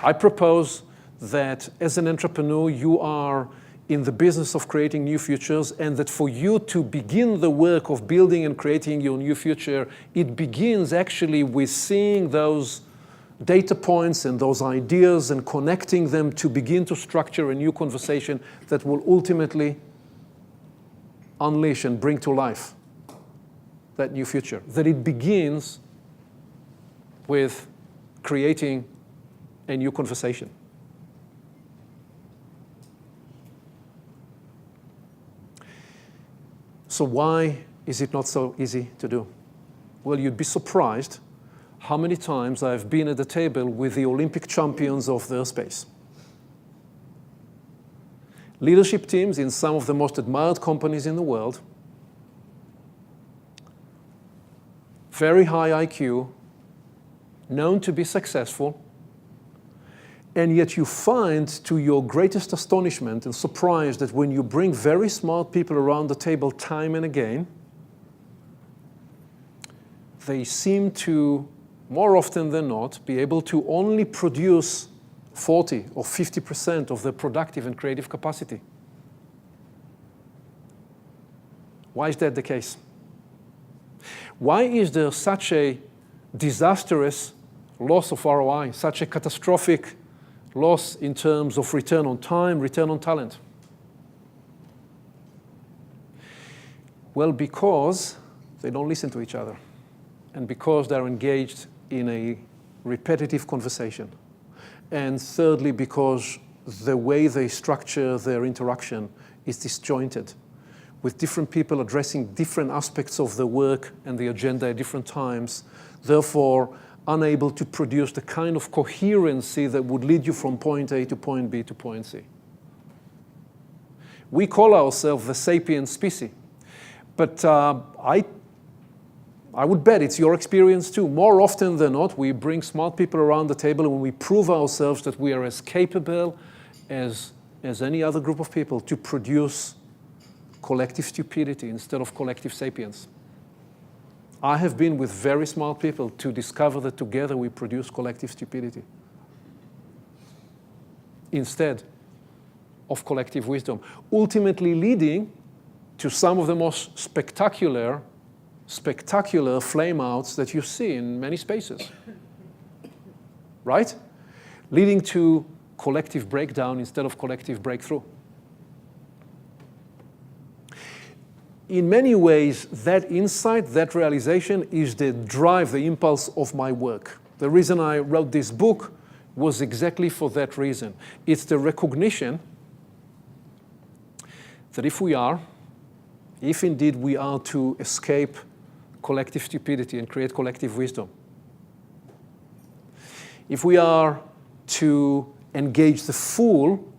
I propose that as an entrepreneur, you are in the business of creating new futures, and that for you to begin the work of building and creating your new future, it begins actually with seeing those data points and those ideas and connecting them to begin to structure a new conversation that will ultimately unleash and bring to life that new future. That it begins with creating a new conversation. So why is it not so easy to do? Well, you'd be surprised how many times I've been at the table with the Olympic champions of their space. Leadership teams in some of the most admired companies in the world, very high IQ, known to be successful, and yet you find, to your greatest astonishment and surprise, that when you bring very smart people around the table time and again, they seem to, more often than not, be able to only produce 40 or 50% of their productive and creative capacity. Why is that the case? Why is there such a disastrous loss of ROI, such a catastrophic loss in terms of return on time, return on talent? Well, because they don't listen to each other, and because they're engaged in a repetitive conversation. And thirdly, because the way they structure their interaction is disjointed, with different people addressing different aspects of the work and the agenda at different times, therefore unable to produce the kind of coherency that would lead you from point A to point B to point C. We call ourselves the sapient species, but I would bet it's your experience too. More often than not, we bring smart people around the table and we prove ourselves that we are as capable as any other group of people to produce collective stupidity instead of collective sapience. I have been with very smart people to discover that together we produce collective stupidity instead of collective wisdom, ultimately leading to some of the most spectacular flame-outs that you see in many spaces, right? Leading to collective breakdown instead of collective breakthrough. In many ways, that insight, that realization is the drive, the impulse of my work. The reason I wrote this book was exactly for that reason. It's the recognition that if indeed we are to escape collective stupidity and create collective wisdom, if we are to engage the full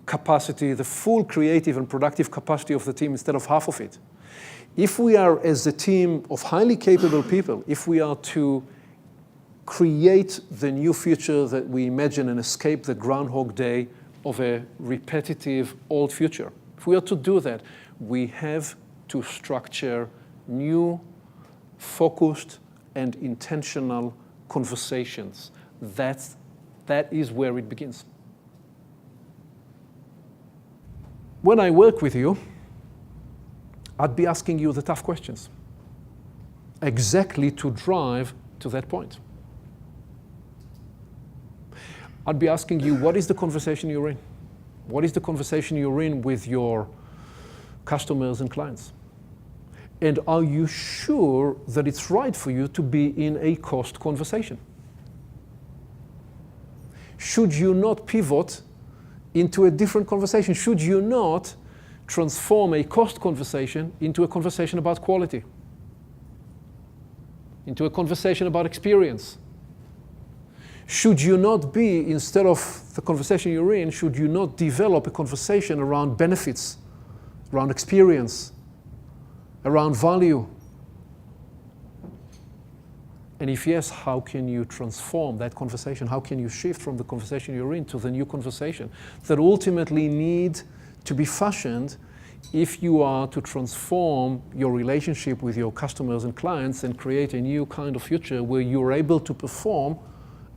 capacity, the full creative and productive capacity of the team instead of half of it, if we are, as a team of highly capable people, if we are to create the new future that we imagine and escape the Groundhog Day of a repetitive old future, if we are to do that, we have to structure new, focused, and intentional conversations. That is where it begins. When I work with you, I'd be asking you the tough questions, exactly to drive to that point. I'd be asking you, what is the conversation you're in? What is the conversation you're in with your customers and clients? And are you sure that it's right for you to be in a cost conversation? Should you not pivot into a different conversation? Should you not transform a cost conversation into a conversation about quality? Into a conversation about experience? Should you not be, instead of the conversation you're in, should you not develop a conversation around benefits, around experience, around value? And if yes, how can you transform that conversation? How can you shift from the conversation you're in to the new conversation that ultimately need to be fashioned if you are to transform your relationship with your customers and clients and create a new kind of future where you're able to perform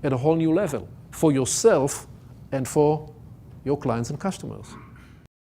at a whole new level for yourself and for your clients and customers.